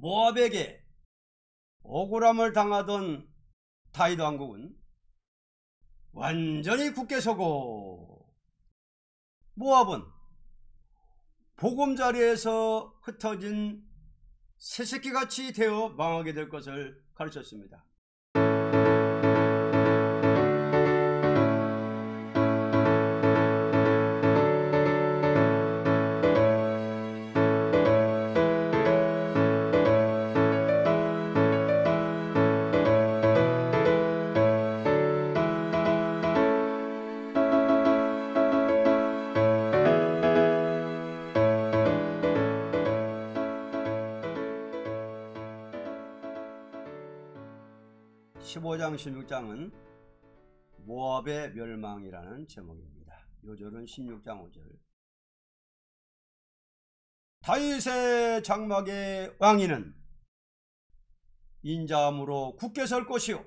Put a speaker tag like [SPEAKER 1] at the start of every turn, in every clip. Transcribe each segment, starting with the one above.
[SPEAKER 1] 모압에게 억울함을 당하던 다윗 왕국은 완전히 굳게 서고, 모압은 보금자리에서 흩어진 새새끼같이 되어 망하게 될 것을 가르쳤습니다. (15장) (16장은) 모압의 멸망이라는 제목입니다. 요절은 16장 5절. 다윗의 장막의 왕위는 인자함으로 굳게 설 것이요,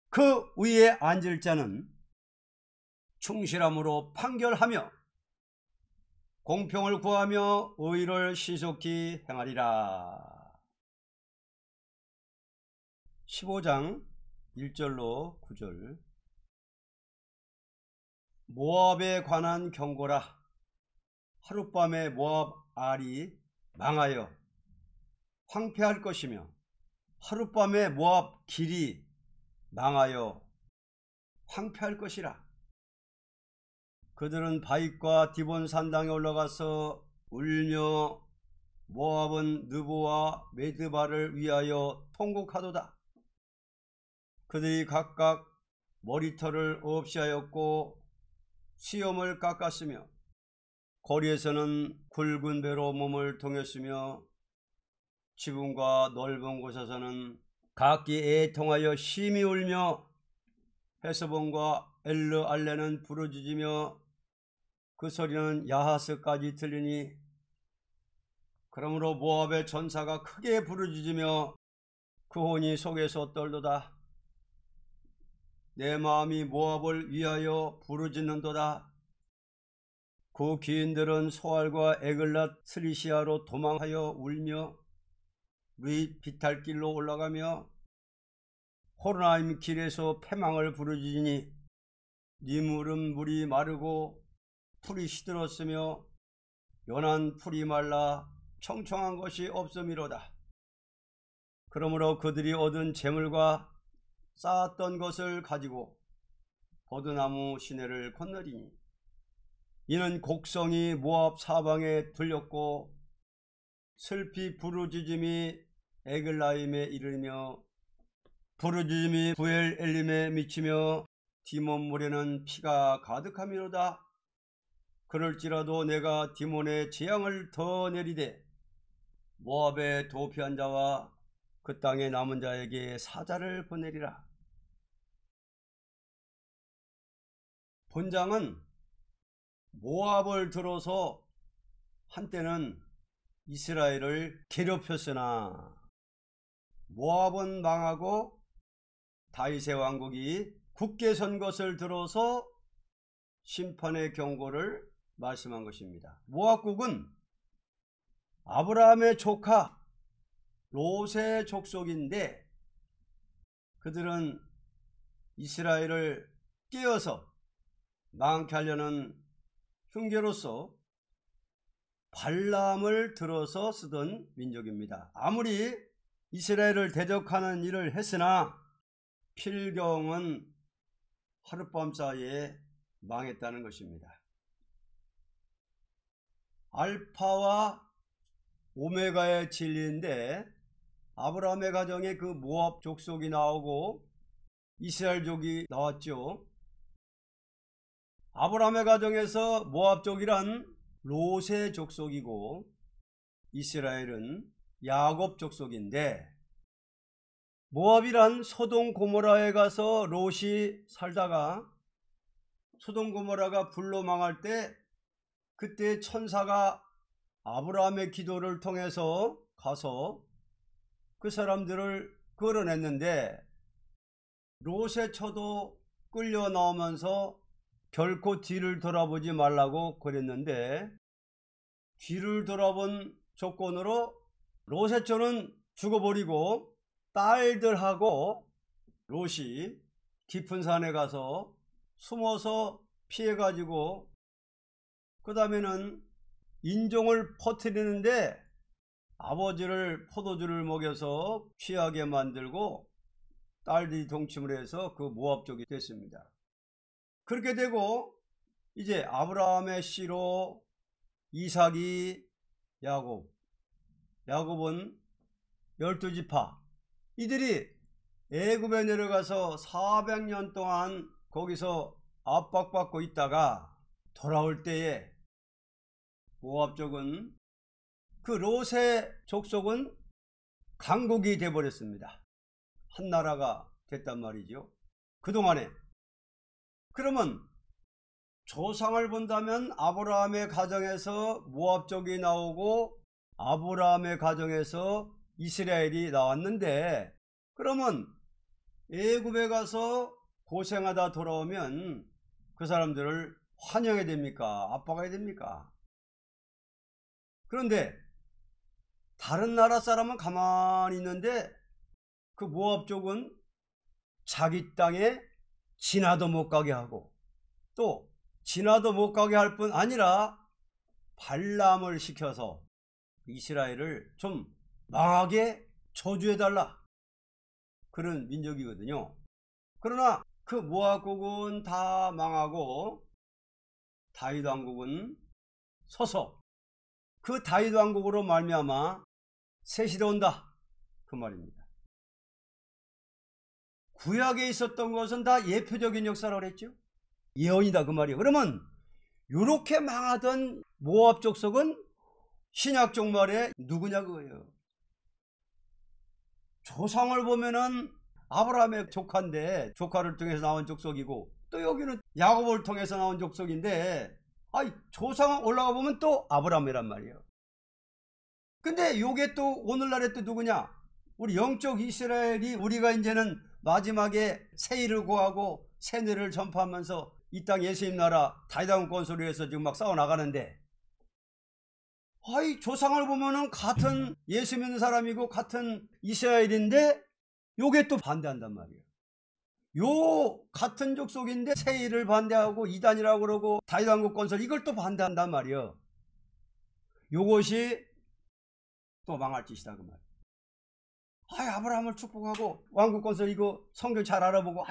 [SPEAKER 1] 그 위에 앉을 자는 충실함으로 판결하며 공평을 구하며 의를 신속히 행하리라. 15장 1절로 9절. 모압에 관한 경고라. 하룻밤에 모압 알이 망하여 황폐할 것이며 하룻밤에 모압 길이 망하여 황폐할 것이라. 그들은 바윗과 디본 산당에 올라가서 울며 모압은 느보와 메드바를 위하여 통곡하도다. 그들이 각각 머리털을 없이 하였고 수염을 깎았으며 거리에서는 굵은 배로 몸을 동였으며 지붕과 넓은 곳에서는 각기 애통하여 심히 울며 헤스본과 엘르알레는 부르짖으며 그 소리는 야하스까지 들리니, 그러므로 모압의 전사가 크게 부르짖으며 그 혼이 속에서 떨도다. 내 마음이 모압을 위하여 부르짖는도다. 그 귀인들은 소알과 에글랏 스리시아로 도망하여 울며 루잇 비탈길로 올라가며 호르나임 길에서 패망을 부르짖으니, 니물은 물이 마르고 풀이 시들었으며 연한 풀이 말라 청청한 것이 없음이로다. 그러므로 그들이 얻은 재물과 쌓았던 것을 가지고 버드나무 시내를 건너리니, 이는 곡성이 모압 사방에 들렸고 슬피 부르짖음이 에글라임에 이르며 부르짖음이 부엘 엘림에 미치며 디몬 물에는 피가 가득함이로다. 그럴지라도 내가 디몬에 재앙을 더 내리되 모압에 도피한 자와 그 땅에 남은 자에게 사자를 보내리라. 본장은 모압을 들어서 한때는 이스라엘을 괴롭혔으나 모압은 망하고 다윗의 왕국이 굳게 선 것을 들어서 심판의 경고를 말씀한 것입니다. 모압국은 아브라함의 조카 롯의 족속인데, 그들은 이스라엘을 깨어서 망케 하려는 흉계로서 발람을 들어서 쓰던 민족입니다. 아무리 이스라엘을 대적하는 일을 했으나 필경은 하룻밤 사이에 망했다는 것입니다. 알파와 오메가의 진리인데, 아브라함의 가정에 그 모압 족속이 나오고 이스라엘족이 나왔죠. 아브라함의 가정에서 모압족이란 롯의 족속이고 이스라엘은 야곱 족속인데, 모압이란 소돔 고모라에 가서 롯이 살다가 소돔 고모라가 불로 망할 때, 그때 천사가 아브라함의 기도를 통해서 가서 그 사람들을 끌어냈는데, 롯의 처도 끌려 나오면서 결코 뒤를 돌아보지 말라고 그랬는데, 뒤를 돌아본 조건으로 롯의 조는 죽어버리고 딸들하고 롯이 깊은 산에 가서 숨어서 피해가지고 그 다음에는 인종을 퍼뜨리는데 아버지를 포도주를 먹여서 취하게 만들고 딸들이 동침을 해서 그 모압족이 됐습니다. 그렇게 되고 이제 아브라함의 씨로 이삭이 야곱은 12지파 이들이 애굽에 내려가서 400년 동안 거기서 압박받고 있다가 돌아올 때에 모압족은 그 롯의 족속은 강국이 되어버렸습니다. 한 나라가 됐단 말이죠. 그동안에. 그러면 조상을 본다면 아브라함의 가정에서 모압족이 나오고 아브라함의 가정에서 이스라엘이 나왔는데, 그러면 애굽에 가서 고생하다 돌아오면 그 사람들을 환영해야 됩니까? 압박해야 됩니까? 그런데 다른 나라 사람은 가만히 있는데 그 모압족은 자기 땅에 지나도 못 가게 하고, 또 지나도 못 가게 할 뿐 아니라 발람을 시켜서 이스라엘을 좀 망하게 저주해달라, 그런 민족이거든요. 그러나 그 모압국은 다 망하고 다윗 왕국은 서서 그 다윗 왕국으로 말미암아 새 시대 온다, 그 말입니다. 구약에 있었던 것은 다 예표적인 역사라고 그랬죠. 예언이다, 그 말이에요. 그러면 이렇게 망하던 모압 족속은 신약 종말에 누구냐 그거예요. 조상을 보면은 아브라함의 조카인데 조카를 통해서 나온 족속이고, 또 여기는 야곱을 통해서 나온 족속인데, 조상 올라가 보면 또 아브라함이란 말이에요. 근데 요게 또 오늘날에 또 누구냐? 우리 영적 이스라엘이, 우리가 이제는 마지막에 세일을 구하고 세뇌를 전파하면서 이 땅 예수님 나라 다윗 왕국 건설을 위해서 지금 막 싸워 나가는데, 조상을 보면은 같은 예수 믿는 사람이고 같은 이스라엘인데 요게 또 반대한단 말이에요. 요 같은 족속인데 세일을 반대하고 이단이라고 그러고 다윗 왕국 건설 이걸 또 반대한단 말이에요. 요것이 또 망할 짓이다, 그 말이에요. 아브라함을 축복하고 왕국 건설 이거 성경 잘 알아보고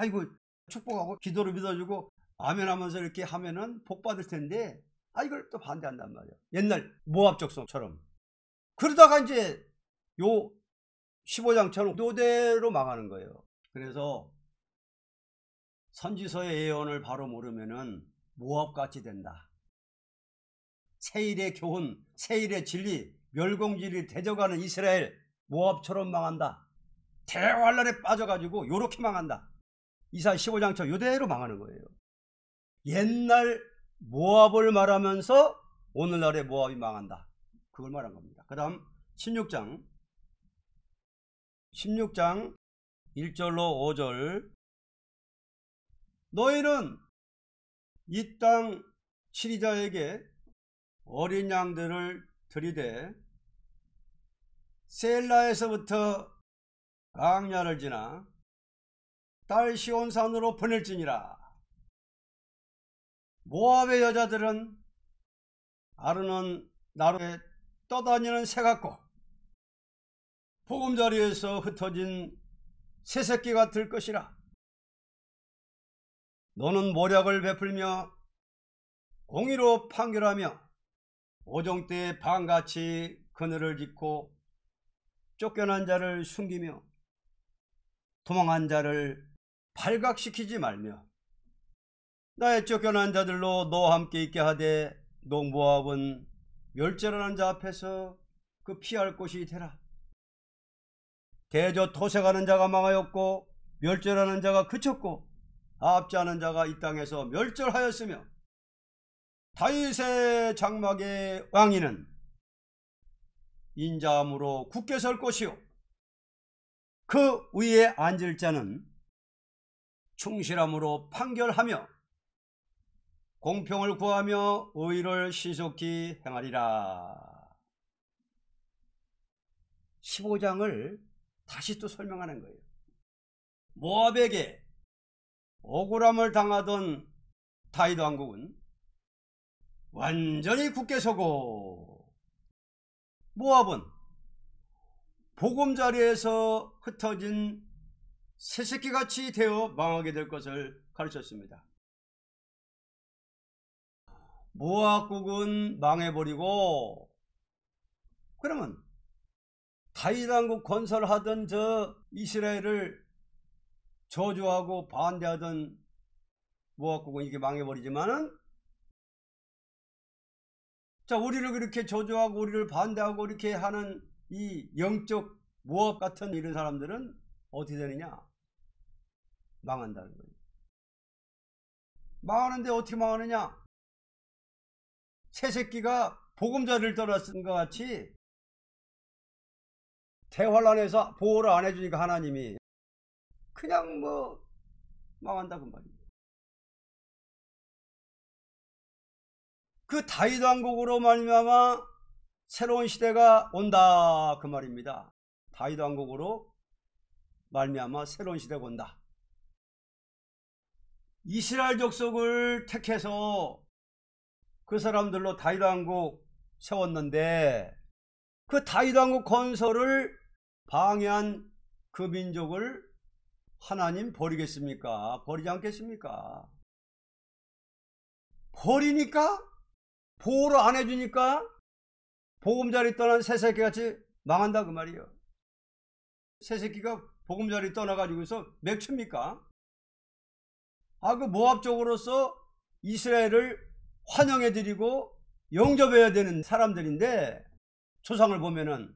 [SPEAKER 1] 축복하고 기도를 믿어주고 아멘 하면서 이렇게 하면은 복 받을 텐데, 이걸 또 반대한단 말이에요. 옛날 모압 족속처럼. 그러다가 이제 요 15장처럼 요대로 망하는 거예요. 그래서 선지서의 예언을 바로 모르면은 모압같이 된다. 세일의 교훈, 세일의 진리, 멸공질이 되져가는 이스라엘, 모압처럼 망한다. 대환란에 빠져가지고 요렇게 망한다. 이사야 15장처럼 요대로 망하는 거예요. 옛날 모압을 말하면서 오늘날의 모압이 망한다, 그걸 말한 겁니다. 그 다음 16장 1절로 5절. 너희는 이 땅 치리자에게 어린 양들을 들이되 셀라에서부터 광야를 지나 딸 시온산으로 보낼지니라. 모압의 여자들은 아르논 나루에 떠다니는 새 같고 보금자리에서 흩어진 새새끼 같을 것이라. 너는 모략을 베풀며 공의로 판결하며 오종 때에 방같이 그늘을 짓고 쫓겨난 자를 숨기며 도망한 자를 발각시키지 말며 나의 쫓겨난 자들로 너와 함께 있게 하되 너 모압은 멸절하는 자 앞에서 그 피할 곳이 되라. 대저 토색하는 자가 망하였고 멸절하는 자가 그쳤고 압제하는 자가 이 땅에서 멸절하였으며 다윗의 장막의 왕위는 인자함으로 굳게 설 것이요 그 위에 앉을 자는 충실함으로 판결하며 공평을 구하며 의를 신속히 행하리라. 15장을 다시 또 설명하는 거예요. 모압에게 억울함을 당하던 다윗 왕국은 완전히 굳게 서고 모압은 보금자리에서 흩어진 새새끼같이 되어 망하게 될 것을 가르쳤습니다. 모압국은 망해버리고, 그러면 다윗 왕국 건설하던 저 이스라엘을 저주하고 반대하던 모압국은 이게 망해버리지만은, 자, 우리를 그렇게 저주하고 우리를 반대하고 이렇게 하는 이 영적 모압 같은 이런 사람들은 어떻게 되느냐? 망한다는 거예요. 망하는데 어떻게 망하느냐? 새새끼가 보금자리를 떠났은 것 같이 대환란에서 보호를 안 해주니까 하나님이 그냥 뭐 망한다 그 말이에요. 그 다윗 왕국으로 말미암아 새로운 시대가 온다 그 말입니다. 다윗 왕국으로 말미암아 새로운 시대가 온다. 이스라엘 족속을 택해서 그 사람들로 다윗 왕국 세웠는데, 그 다윗 왕국 건설을 방해한 그 민족을 하나님 버리겠습니까? 버리지 않겠습니까? 버리니까? 보호를 안 해주니까 보금자리 떠난 새새끼같이 망한다 그 말이에요. 새새끼가 보금자리 떠나가지고서 맥춥니까? 그 모압 쪽으로서 이스라엘을 환영해드리고 영접해야 되는 사람들인데, 조상을 보면은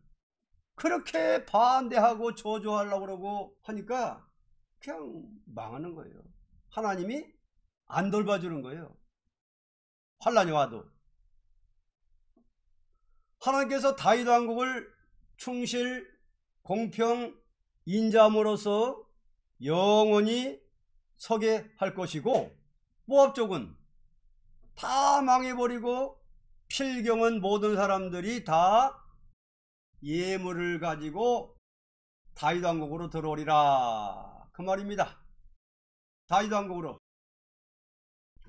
[SPEAKER 1] 그렇게 반대하고 저주하려고 그러고 하니까 그냥 망하는 거예요. 하나님이 안 돌봐주는 거예요. 환란이 와도. 하나님께서 다윗 왕국을 충실, 공평, 인자함으로써 영원히 서게 할 것이고, 모압 쪽은 다 망해버리고 필경은 모든 사람들이 다 예물을 가지고 다윗 왕국으로 들어오리라 그 말입니다. 다윗 왕국으로.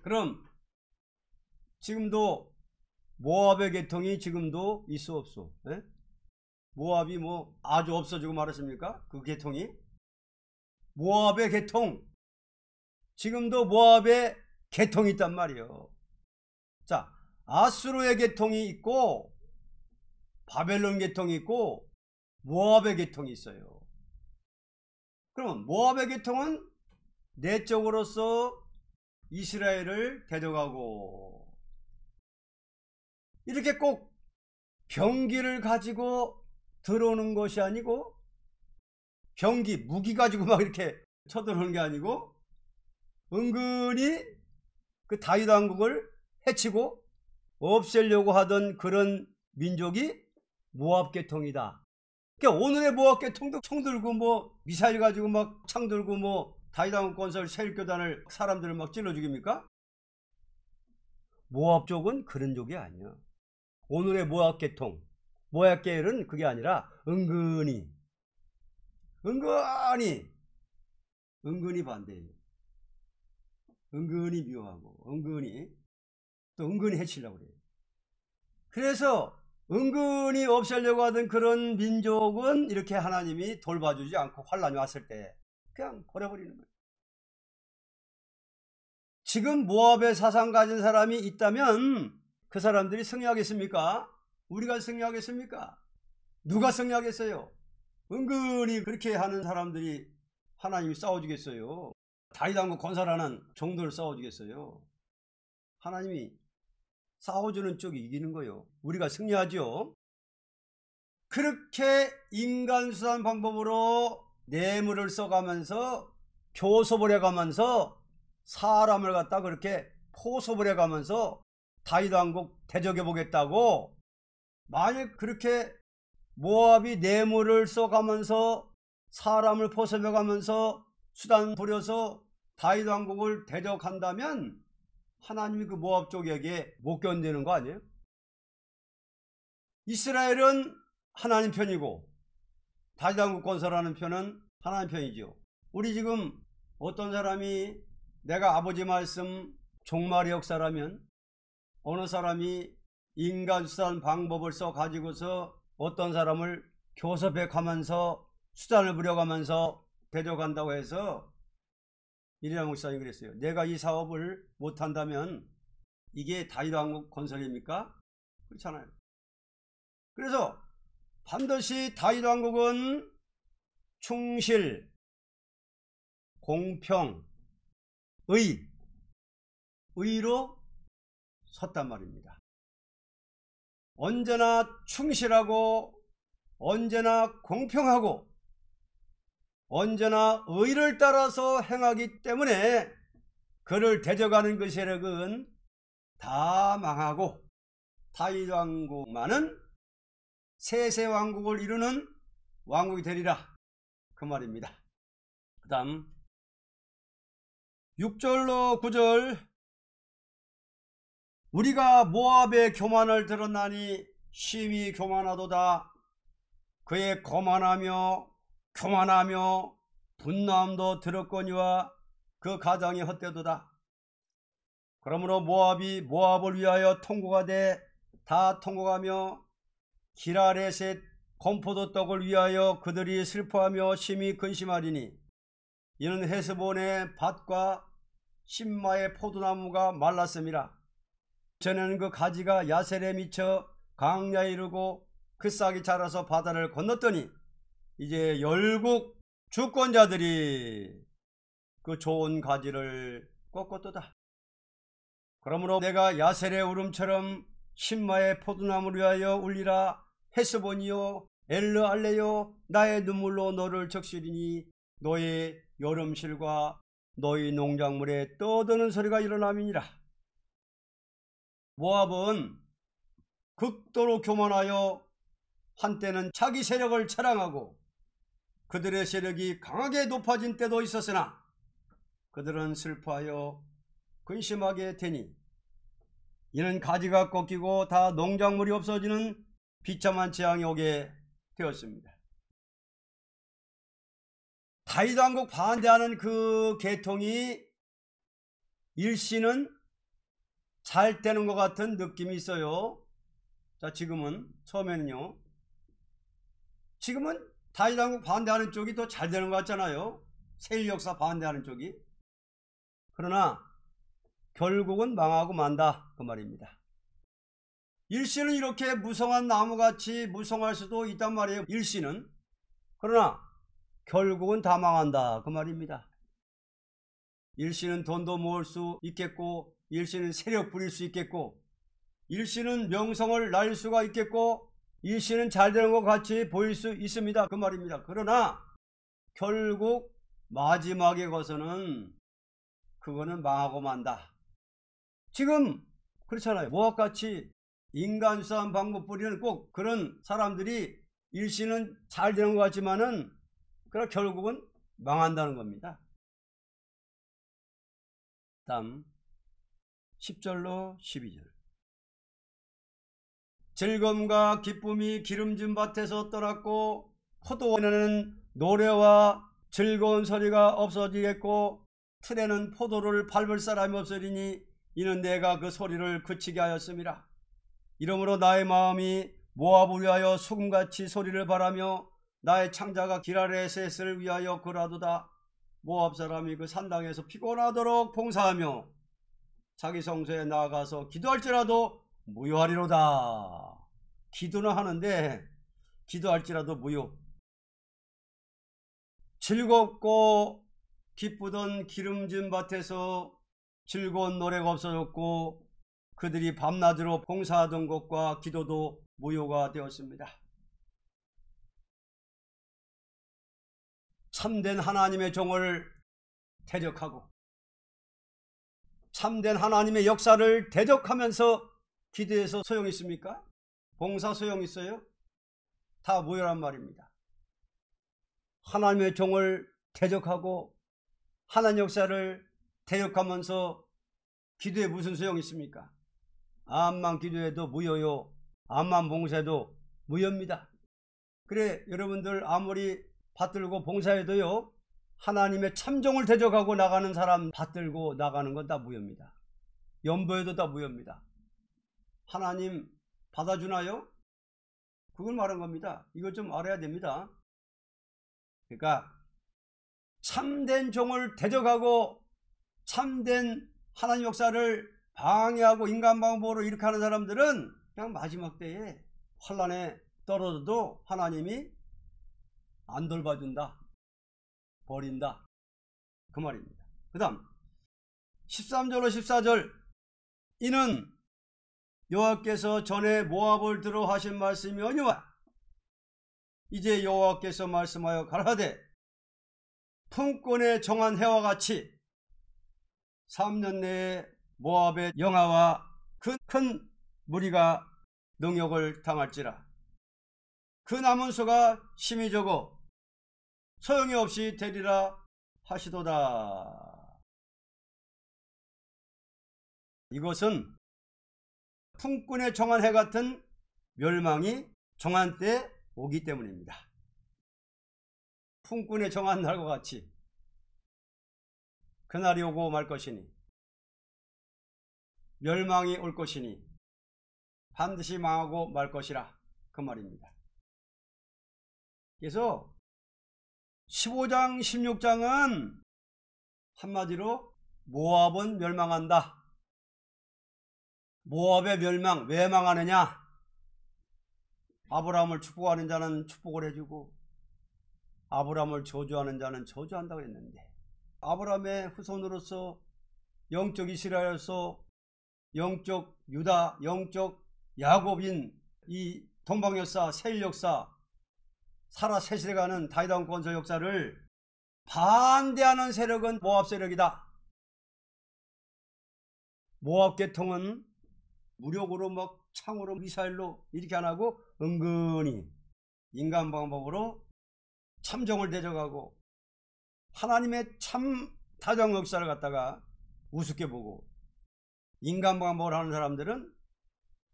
[SPEAKER 1] 그럼 지금도 모압의 계통이 지금도 있어 없어? 에? 모압이 뭐 아주 없어지고 말았습니까? 그 계통이? 모압의 계통, 지금도 모압의 계통이 있단 말이에요. 자, 아수르의 계통이 있고 바벨론 계통이 있고 모압의 계통이 있어요. 그러면 모압의 계통은 내적으로서 이스라엘을 대적하고, 이렇게 꼭 병기를 가지고 들어오는 것이 아니고, 병기, 무기 가지고 막 이렇게 쳐들어오는 게 아니고, 은근히 그 다윗 왕국을 해치고 없애려고 하던 그런 민족이 모압 계통이다. 그러니까 오늘의 모압 계통도 총 들고 뭐 미사일 가지고 막 창 들고 뭐 다윗 왕국 건설 세일교단을 사람들을 막 찔러 죽입니까? 모압 쪽은 그런 쪽이 아니야. 오늘의 모압 계통, 모압 계열은 그게 아니라 은근히 반대해요. 은근히 미워하고 은근히 해치려고 그래요. 그래서 은근히 없애려고 하던 그런 민족은 이렇게 하나님이 돌봐주지 않고 환란이 왔을 때 그냥 버려버리는 거예요. 지금 모압의 사상 가진 사람이 있다면 그 사람들이 승리하겠습니까? 우리가 승리하겠습니까? 누가 승리하겠어요? 은근히 그렇게 하는 사람들이 하나님이 싸워주겠어요? 다윗 왕국 건설하는 종들을 싸워주겠어요? 하나님이 싸워주는 쪽이 이기는 거예요. 우리가 승리하죠. 그렇게 인간수단 방법으로 뇌물을 써가면서 교섭을 해가면서 사람을 갖다 그렇게 포섭을 해가면서 다윗 왕국 대적해 보겠다고, 만약 그렇게 모압이 뇌물을 써가면서 사람을 포섭해가면서 수단 부려서 다윗 왕국을 대적한다면 하나님이 그 모압 쪽에게 못 견디는 거 아니에요? 이스라엘은 하나님 편이고 다윗 왕국 건설하는 편은 하나님 편이죠. 우리 지금 어떤 사람이 내가 아버지 말씀 종말의 역사라면 어느 사람이 인간 수단 방법을 써 가지고서 어떤 사람을 교섭해 가면서 수단을 부려가면서 대적한다고 해서 이리야 목사님 그랬어요. 내가 이 사업을 못한다면 이게 다윗 왕국 건설입니까? 그렇잖아요. 그래서 반드시 다윗 왕국은 충실, 공평, 의로 섰단 말입니다. 언제나 충실하고 언제나 공평하고 언제나 의를 따라서 행하기 때문에 그를 대적하는 그 세력은 다 망하고 다윗 왕국만은 세세 왕국을 이루는 왕국이 되리라 그 말입니다. 그 다음 6절로 9절 우리가 모압의 교만을 들었나니 심히 교만하도다. 그의 거만하며 교만하며 분노함도 들었거니와 그 가장이 헛되도다. 그러므로 모압이 모압을 위하여 통고가 돼 다 통고하며 기라레셋 건포도 떡을 위하여 그들이 슬퍼하며 심히 근심하리니 이는 헤스본의 밭과 신마의 포도나무가 말랐음이라. 전에는 그 가지가 야셀에 미쳐 강야에 이르고 그 싹이 자라서 바다를 건넜더니 이제 열국 주권자들이 그 좋은 가지를 꺾었도다. 그러므로 내가 야셀의 울음처럼 신마의 포도나무를 위하여 울리라. 헤스본이요 엘르 알레요 나의 눈물로 너를 적시리니 너의 여름실과 너희 농작물에 떠드는 소리가 일어남이니라. 모압은 극도로 교만하여 한때는 자기 세력을 자랑하고 그들의 세력이 강하게 높아진 때도 있었으나 그들은 슬퍼하여 근심하게 되니 이는 가지가 꺾이고 다 농작물이 없어지는 비참한 재앙이 오게 되었습니다. 다윗 왕국 반대하는 그 계통이 일시는 잘 되는 것 같은 느낌이 있어요. 자, 지금은 처음에는요. 지금은 다윗 왕국 반대하는 쪽이 더 잘 되는 것 같잖아요. 세일 역사 반대하는 쪽이. 그러나 결국은 망하고 만다 그 말입니다. 일시는 이렇게 무성한 나무같이 무성할 수도 있단 말이에요. 일시는. 그러나 결국은 다 망한다 그 말입니다. 일시는 돈도 모을 수 있겠고 일시는 세력 부릴 수 있겠고 일시는 명성을 날 수가 있겠고 일시는 잘 되는 것 같이 보일 수 있습니다 그 말입니다. 그러나 결국 마지막에 가서는 그거는 망하고 만다. 지금 그렇잖아요. 모압같이 인간 수단 방법 뿌리는 꼭 그런 사람들이 일시는 잘 되는 것 같지만은 그러나 결국은 망한다는 겁니다. 다음 10절로 12절 즐거움과 기쁨이 기름진 밭에서 떠났고 포도원에는 노래와 즐거운 소리가 없어지겠고 틀에는 포도를 밟을 사람이 없으리니 이는 내가 그 소리를 그치게 하였음이라. 이러므로 나의 마음이 모압을 위하여 소금같이 소리를 바라며 나의 창자가 기라레셋을 위하여 그라도다. 모압 사람이 그 산당에서 피곤하도록 봉사하며 자기 성소에 나아가서 기도할지라도 무효하리로다. 기도는 하는데 기도할지라도 무효. 즐겁고 기쁘던 기름진 밭에서 즐거운 노래가 없어졌고 그들이 밤낮으로 봉사하던 것과 기도도 무효가 되었습니다. 참된 하나님의 종을 대적하고 참된 하나님의 역사를 대적하면서 기도해서 소용이 있습니까? 봉사 소용 있어요? 다 무효란 말입니다. 하나님의 종을 대적하고 하나님 역사를 대적하면서 기도에 무슨 소용이 있습니까? 암만 기도해도 무효요. 암만 봉사해도 무효입니다. 그래 여러분들 아무리 받들고 봉사해도요 하나님의 참종을 대적하고 나가는 사람 받들고 나가는 건 다 무효입니다. 연보해도 다 무효입니다. 하나님 받아주나요? 그걸 말한 겁니다. 이걸 좀 알아야 됩니다. 그러니까 참된 종을 대적하고 참된 하나님 역사를 방해하고 인간 방법으로 이렇게 하는 사람들은 그냥 마지막 때에 환난에 떨어져도 하나님이 안 돌봐준다, 버린다, 그 말입니다. 그 다음 13절로 14절 이는 여호와께서 전에 모압을 들어 하신 말씀이오니와 이제 여호와께서 말씀하여 가라사대 품권에 정한 해와 같이 3년 내에 모압의 영하와 큰 무리가 능욕을 당할지라. 그 남은 수가 심히 적어 소용이 없이 되리라 하시도다. 이것은 품꾼에 정한 해 같은 멸망이 정한 때 오기 때문입니다. 품꾼에 정한 날과 같이 그날이 오고 말 것이니 멸망이 올 것이니 반드시 망하고 말 것이라 그 말입니다. 그래서 15장 16장은 한마디로 모압은 멸망한다. 모압의 멸망 왜 망하느냐? 아브라함을 축복하는 자는 축복을 해주고 아브라함을 저주하는 자는 저주한다고 했는데 아브라함의 후손으로서 영적 이스라엘로서 영적 유다, 영적 야곱인 이 동방 역사, 세일 역사, 사라 세시대가는 다윗 왕 건설 역사를 반대하는 세력은 모압 세력이다. 모압 계통은 무력으로 막 창으로 미사일로 이렇게 안 하고 은근히 인간 방법으로 참정을 대적하고 하나님의 참 다정 역사를 갖다가 우습게 보고 인간 방법을 하는 사람들은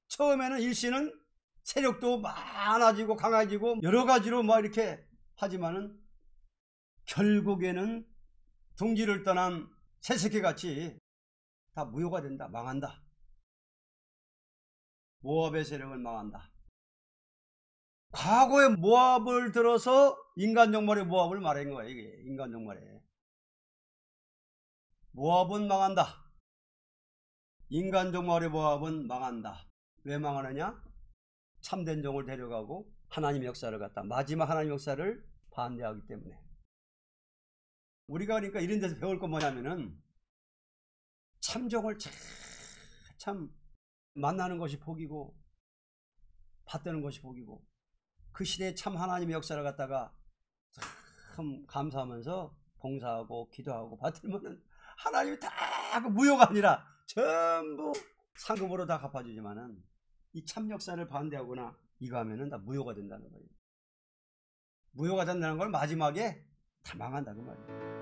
[SPEAKER 1] 처음에는 일시는 세력도 많아지고 강해지고 여러 가지로 막 이렇게 하지만은 결국에는 둥지를 떠난 새새끼같이 다 무효가 된다. 망한다. 모압의 세력은 망한다. 과거의 모압을 들어서 인간종말의 모압을 말한 거예요. 이게 인간종말에 모압은 망한다. 인간종말의 모압은 망한다. 왜 망하느냐? 참된 종을 데려가고 하나님의 역사를 갖다 마지막 하나님의 역사를 반대하기 때문에. 우리가 그러니까 이런 데서 배울 건 뭐냐면은 참종을 참 만나는 것이 복이고 받드는 것이 복이고 그 시대에 참 하나님의 역사를 갖다가 참 감사하면서 봉사하고 기도하고 받들면은 하나님이 다 그 무효가 아니라 전부 상급으로 다 갚아주지만은 이 참 역사를 반대하거나 이거 하면은 다 무효가 된다는 거예요. 무효가 된다는 걸 마지막에 다 망한다 그 말이에요.